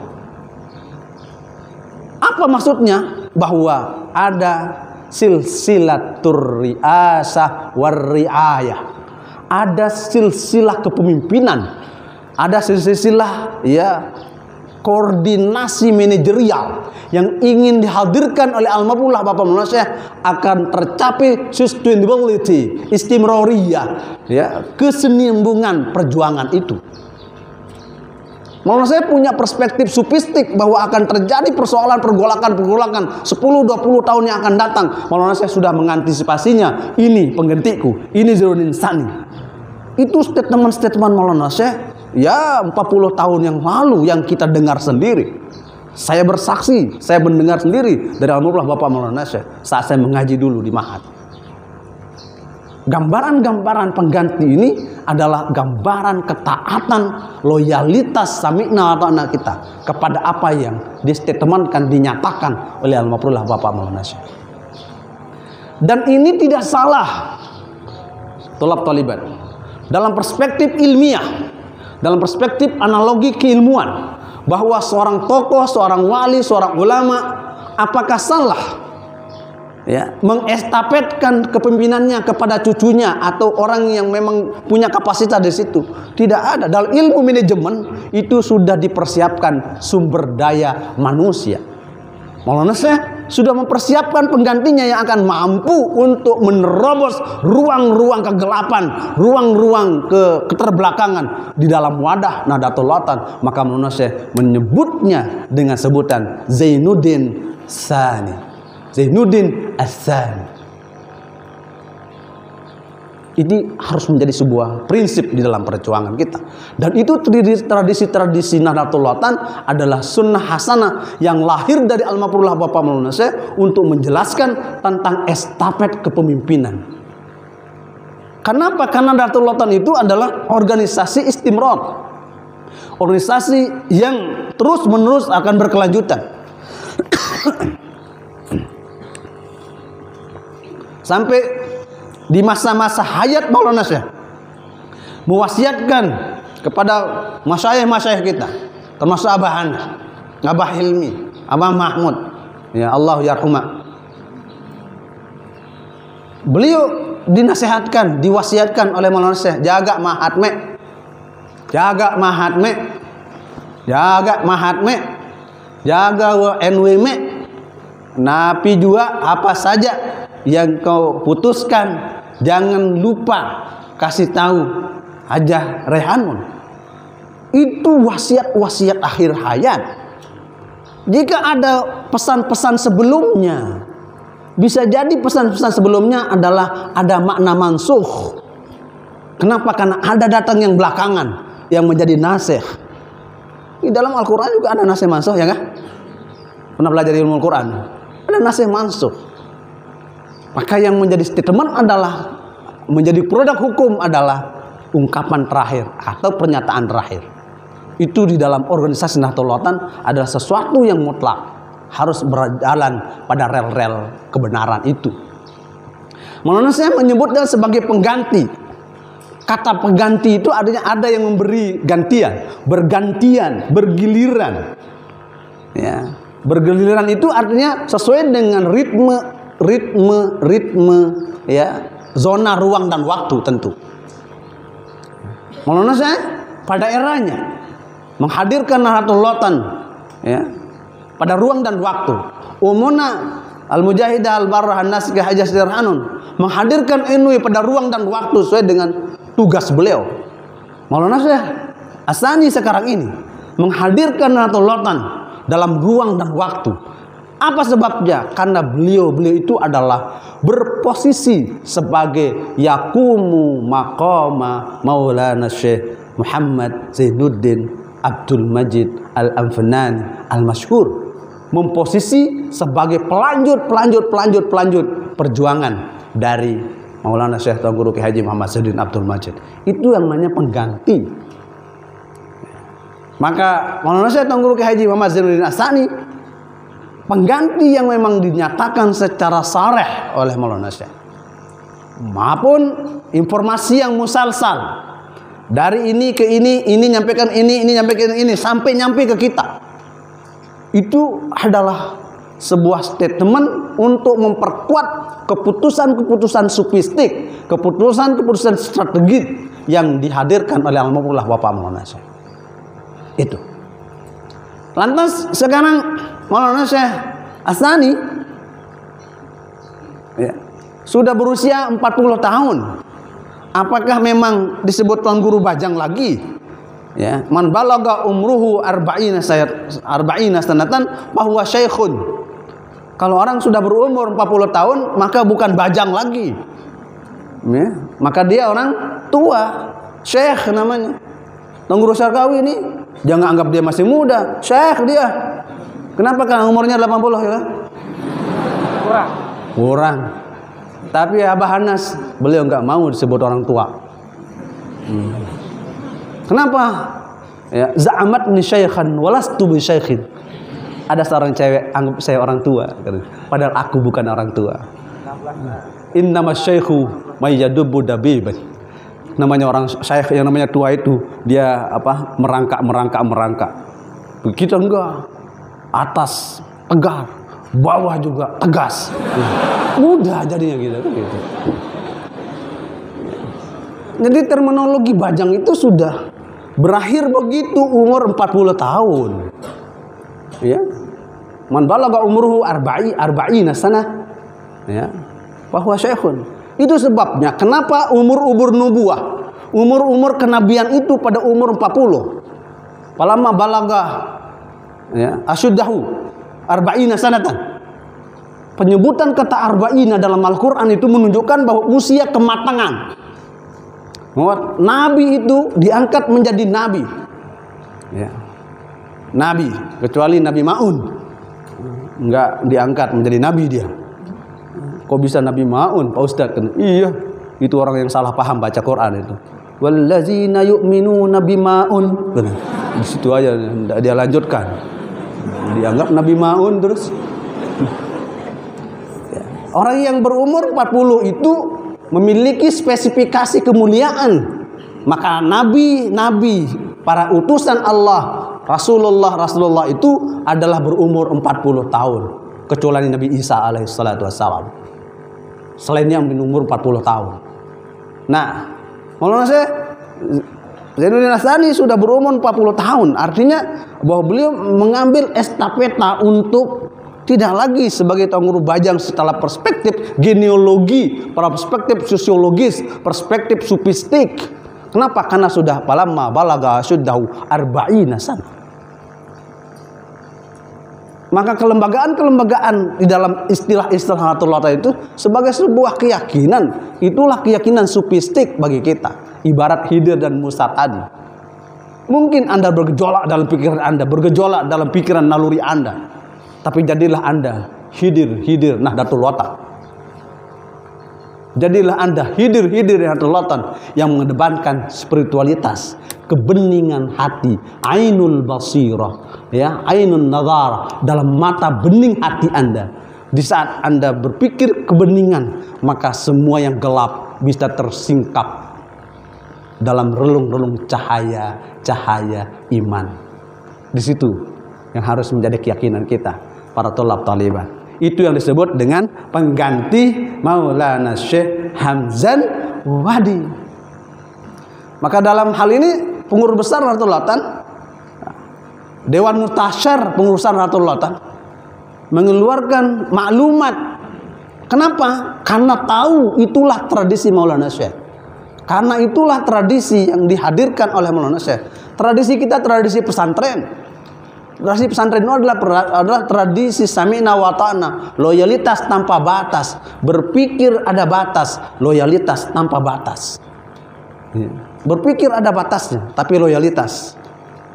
Apa maksudnya? Bahwa ada silsilatur riasah war riayah. Ada silsilah kepemimpinan. Ada silsilah, ya, koordinasi manajerial yang ingin dihadirkan oleh Almarhumlah Bapak Maulana Syekh akan tercapai sustainability, istimroriyah, ya, kesenimbungan perjuangan itu. Maulana Syekh punya perspektif sufistik bahwa akan terjadi persoalan pergolakan 10-20 tahun yang akan datang. Maulana Syekh sudah mengantisipasinya. Ini penggantiku, ini Zainuddin Sani. Itu statement-statement Maulana Syekh, ya, 40 tahun yang lalu yang kita dengar sendiri. Saya bersaksi, saya mendengar sendiri dari Almarhumlah Bapak Maulana Syekh saat saya mengaji dulu di Mahat. Gambaran-gambaran pengganti ini adalah gambaran ketaatan, loyalitas sami'na wa ta'na kita kepada apa yang distatementkan, dinyatakan oleh Almarhumlah Bapak Maulana Syekh. Dan ini tidak salah, tolab talibat, dalam perspektif ilmiah, dalam perspektif analogi keilmuan, bahwa seorang tokoh, seorang wali, seorang ulama, apakah salah, ya, mengestafetkan kepemimpinannya kepada cucunya atau orang yang memang punya kapasitas di situ? Tidak ada. Dalam ilmu manajemen itu sudah dipersiapkan sumber daya manusia. Maulana Syekh sudah mempersiapkan penggantinya yang akan mampu untuk menerobos ruang-ruang kegelapan, ruang-ruang keterbelakangan di dalam wadah Nahdlatul Ulama. Maka Maulana Syekh menyebutnya dengan sebutan Zainuddin Sani, Zainuddin As-Sani. Ini harus menjadi sebuah prinsip di dalam perjuangan kita. Dan itu tradisi-tradisi Nahdlatul Ulama adalah sunnah hasanah yang lahir dari Almarhumlah Bapak Maulana Syekh untuk menjelaskan tentang estafet kepemimpinan. Kenapa? Karena Nahdlatul Ulama itu adalah organisasi istimrar, organisasi yang terus-menerus akan berkelanjutan. Sampai di masa-masa hayat Maulana Syekh mewasiatkan kepada masyayikh-masyayikh kita, termasuk Abah Hanif, Abah Hilmi, Abah Mahmud, ya Allah yarhumah. Beliau dinasihatkan, diwasiatkan oleh Maulana Syekh, jaga mahatme, jaga mahatme. jaga mahatme, jaga NWM, napi juga apa saja yang kau putuskan, jangan lupa kasih tahu Hajah Raihanun. Itu wasiat-wasiat akhir hayat. Jika ada pesan-pesan sebelumnya, bisa jadi pesan-pesan sebelumnya adalah ada makna mansuh. Kenapa? Karena ada datang yang belakangan yang menjadi nasikh. Di dalam Al-Quran juga ada nasikh mansuh, ya kan? Pernah belajar ilmu Al-Quran? Ada nasikh mansuh. Maka yang menjadi statement adalah, menjadi produk hukum adalah ungkapan terakhir atau pernyataan terakhir. Itu di dalam organisasi Nahdlatul Ulama adalah sesuatu yang mutlak, harus berjalan pada rel-rel kebenaran itu. Maulana saya menyebutnya sebagai pengganti. Kata pengganti itu artinya ada yang memberi gantian, bergantian, bergiliran. Ya, bergiliran itu artinya sesuai dengan ritme ya, zona ruang dan waktu tentu. Maulana saya pada eranya menghadirkan Nahdlatul Ulama, ya, pada ruang dan waktu. Umuna Al-Mujahidah Al-Barrah An-Nasikah Hajah Siti Raihanun menghadirkan NU pada ruang dan waktu sesuai dengan tugas beliau. Maulana Syekh As-Tsani sekarang ini menghadirkan Nahdlatul Ulama dalam ruang dan waktu. Apa sebabnya? Karena beliau itu adalah berposisi sebagai yakumu maqama Maulana Syekh Muhammad Zainuddin Abdul Majid Al-Anfanani Al-Masyhur, memposisi sebagai pelanjut perjuangan dari Maulana Syekh Tuan Guru Kiai Haji Muhammad Zainuddin Abdul Majid. Itu yang namanya pengganti. Maka Maulana Syekh Tuan Guru Kiai Haji Muhammad Zainuddin As-Tsani pengganti yang memang dinyatakan secara sareh oleh Maulana Syekh, maupun informasi yang musalsal dari ini ke ini nyampaikan ini nyampaikan ini sampai nyampe ke kita. Itu adalah sebuah statement untuk memperkuat keputusan-keputusan sufistik, keputusan-keputusan strategis yang dihadirkan oleh Almarhumullah Bapak Maulana Syekh. Itu. Lantas sekarang Maulana Syekh As-Tsani, ya, sudah berusia 40 tahun. Apakah memang disebut Tuan Guru Bajang lagi? Ya, man balaga umruhu arba'ina sanatan bahwa syekhun. Kalau orang sudah berumur 40 tahun maka bukan bajang lagi. Ya, maka dia orang tua, syekh namanya. Tuan Guru Syarqawi ini jangan anggap dia masih muda, syekh dia. Kenapa? Karena umurnya 80 ya? Kurang. Tapi Abah Hanas beliau nggak mau disebut orang tua. Kenapa? Ya, za'amat ni syaikhan walastu bi syaikhin. Ada seorang cewek anggap saya orang tua, padahal aku bukan orang tua. Innama syaikhu may yadubu dabiban. Namanya orang syaikh yang namanya tua itu dia apa? merangkak. Begitu enggak. Atas tegar, bawah juga tegas. Mudah jadinya gitu. Jadi terminologi bajang itu sudah berakhir begitu umur 40 tahun. Ya. Man balagha umruhu arba'ina sanah. Ya. Bahwa syekhun. Itu sebabnya kenapa umur nubuah, umur kenabian itu pada umur 40. Falamma balagha ya asyuddahu arba'ina sanatan. Penyebutan kata arba'ina dalam Al-Quran itu menunjukkan bahwa usia kematangan. Bahwa nabi itu diangkat menjadi nabi, ya. Nabi kecuali Nabi Ma'un enggak diangkat menjadi nabi dia. Kok bisa Nabi Ma'un Pak Ustadz? Iya, itu orang yang salah paham baca Quran itu. Wallazina yu'minuna bima'un. Di situ aja dia lanjutkan. Dianggap Nabi Ma'un terus. Orang yang berumur 40 itu memiliki spesifikasi kemuliaan. Maka nabi, para utusan Allah, Rasulullah itu adalah berumur 40 tahun. Kecuali Nabi Isa alaihissalatu wassalam. Selainnya berumur 40 tahun. Nah, Maulana Syekh Zainuddin As-Tsani sudah berumur 40 tahun. Artinya bahwa beliau mengambil estafeta untuk tidak lagi sebagai tukang guru bajang setelah perspektif genealogi, perspektif sosiologis, perspektif sufistik. Kenapa? Karena sudah palamma balaga syuddahu arba'ina sana. Maka kelembagaan-kelembagaan di dalam istilah-istilah Nahdlatul Ulama itu sebagai sebuah keyakinan. Itulah keyakinan sufistik bagi kita. Ibarat Khidir dan Musa tadi. Mungkin Anda bergejolak dalam pikiran Anda, bergejolak dalam pikiran naluri Anda. Tapi jadilah Anda Khidir Nahdlatul Ulama. Jadilah Anda Khidir Nahdlatul Ulama yang mengedepankan spiritualitas, kebeningan hati, ainul basirah, ya, ainun nazar, dalam mata bening hati Anda. Di saat Anda berpikir kebeningan, maka semua yang gelap bisa tersingkap dalam relung-relung cahaya iman. Di situ yang harus menjadi keyakinan kita para thalib. Itu yang disebut dengan pengganti Maulana Syekh Hamzan Wadi. Maka dalam hal ini pengurus besar Nahdlatul Ulama, Dewan Mutasyar pengurusan Nahdlatul Ulama mengeluarkan maklumat. Kenapa? Karena tahu itulah tradisi Maulana Syekh. Karena itulah tradisi yang dihadirkan oleh Maulana Syekh. Tradisi kita tradisi pesantren. Tradisi pesantren itu adalah tradisi sami'na wa ta'na, loyalitas tanpa batas, berpikir ada batas, loyalitas tanpa batas. Berpikir ada batasnya, tapi loyalitas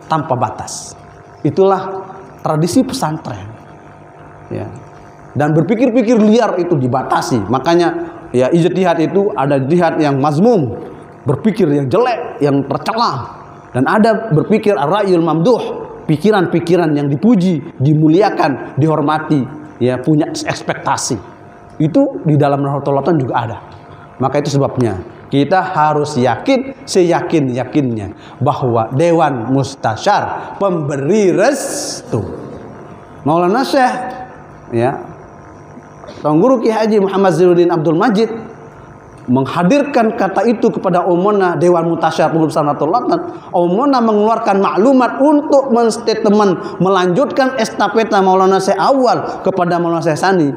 tanpa batas. Itulah tradisi pesantren. Ya. Dan berpikir-pikir liar itu dibatasi. Makanya ya ijtihad itu ada jihad yang mazmum, berpikir yang jelek, yang tercela, dan ada berpikir ar-ra'yul mamduh, pikiran-pikiran yang dipuji, dimuliakan, dihormati, ya, punya ekspektasi. Itu di dalam Nahdlatul Ulama juga ada. Maka itu sebabnya kita harus yakin, seyakin-yakinnya bahwa Dewan Mustasyar pemberi restu Maulana Syekh, ya, Tuan Guru Ki Haji Muhammad Zainuddin Abdul Majid menghadirkan kata itu kepada Umona Dewan Mutasyar Pengurusan Nahdlatul Ulama. Umona mengeluarkan maklumat untuk menstatement melanjutkan estafeta Maulana Syekh awal kepada Maulana Syekh Sani.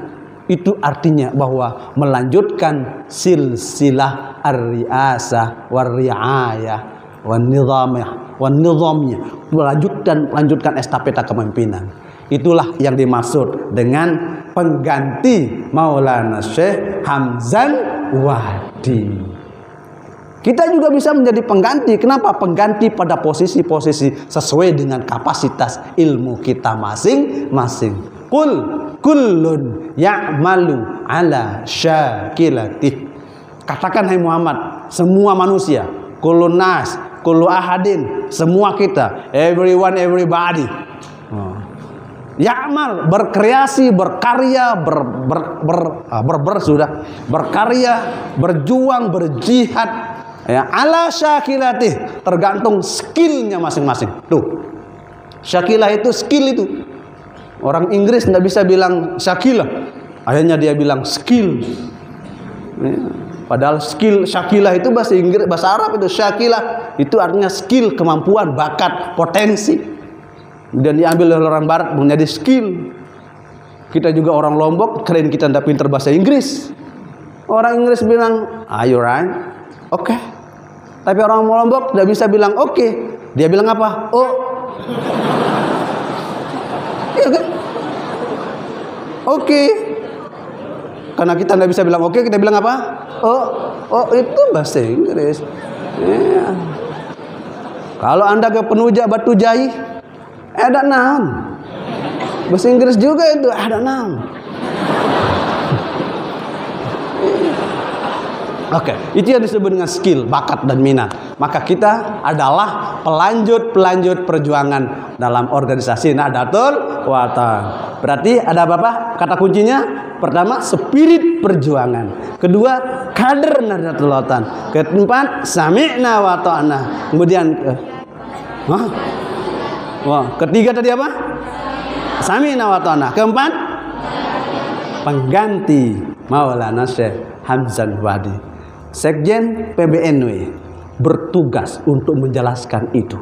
Itu artinya bahwa melanjutkan silsilah ar-riasah war-riayah wan-nizamiyah, melanjutkan estafeta kepemimpinan. Itulah yang dimaksud dengan pengganti Maulana Syekh Hamzan Wadi. Kita juga bisa menjadi pengganti. Kenapa? Pengganti pada posisi-posisi sesuai dengan kapasitas ilmu kita masing-masing. Qul kullun ya'malu ala syakilatih. Katakan hai Muhammad, semua manusia, kullun nas, kullu ahadin, semua kita, everyone, everybody. Ya'mal, berkreasi, berkarya, berkarya, berjuang, berjihad, ya, ala syakilatih, tergantung skillnya masing-masing. Tuh, syakilah itu skill itu. Orang Inggris tidak bisa bilang syakilah, akhirnya dia bilang skill. Ya, padahal skill syakilah itu bahasa Inggris, bahasa Arab itu syakilah itu artinya skill, kemampuan, bakat, potensi. Dan diambil oleh orang Barat menjadi skill. Kita juga orang Lombok, keren kita tidak pintar bahasa Inggris. Orang Inggris bilang, are you right? Oke. Tapi orang Lombok tidak bisa bilang oke. Dia bilang apa? Oh. Iya kan? Oke. Karena kita tidak bisa bilang oke, kita bilang apa? Oh itu bahasa Inggris. Ya. Kalau Anda ke Penuja Batu Jai, ada 6. Bahasa Inggris juga itu ada 6. Oke, itu yang disebut dengan skill, bakat dan minat. Maka kita adalah pelanjut perjuangan dalam organisasi Nahdlatul Ulama. Berarti ada apa? Kata kuncinya, pertama spirit perjuangan, kedua kader Nahdlatul Ulama, keempat sami'na wa ta'na, kemudian ketiga tadi apa? Sami'na wa ta'na, keempat pengganti Maulana Syekh Hamzan Wadi. Sekjen PBNW bertugas untuk menjelaskan itu.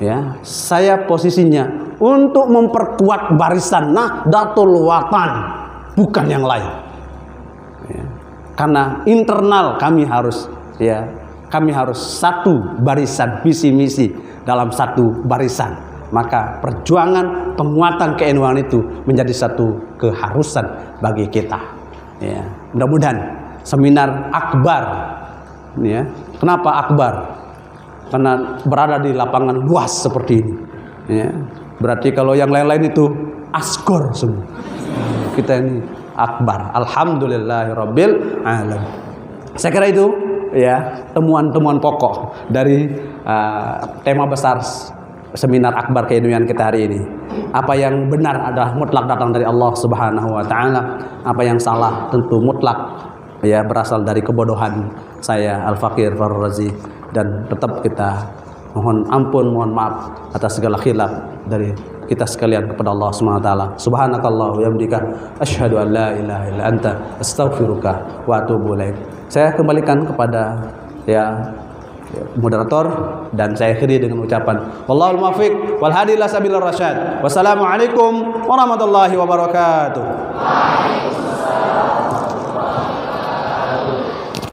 Ya, saya posisinya untuk memperkuat barisan Nahdlatul Watan, bukan yang lain. Ya, karena internal kami harus satu barisan, visi misi dalam satu barisan. Maka perjuangan penguatan ke-NU itu menjadi satu keharusan bagi kita. Ya, mudah-mudahan seminar akbar. Ya, kenapa akbar? Karena berada di lapangan luas seperti ini. Ya, berarti kalau yang lain-lain itu asgor semua. Kita ini akbar. Alhamdulillahirabbil alamin. Saya kira itu ya temuan-temuan pokok dari tema besar seminar akbar ke-NU-an kita hari ini. Apa yang benar adalah mutlak datang dari Allah Subhanahu wa taala. Apa yang salah tentu mutlak ya berasal dari kebodohan saya Al-Fakir Farul Razi, dan tetap kita mohon ampun, mohon maaf atas segala khilaf dari kita sekalian kepada Allah Subhanahu wa taala. Subhanakallah wa bihamdika asyhadu an la ilaha illa anta astaghfiruka wa atubu ilaik. Saya kembalikan kepada moderator dan saya akhiri dengan ucapan wallahul muwaffiq wal hadi ila sabilir rasyad. Wassalamualaikum warahmatullahi wabarakatuh.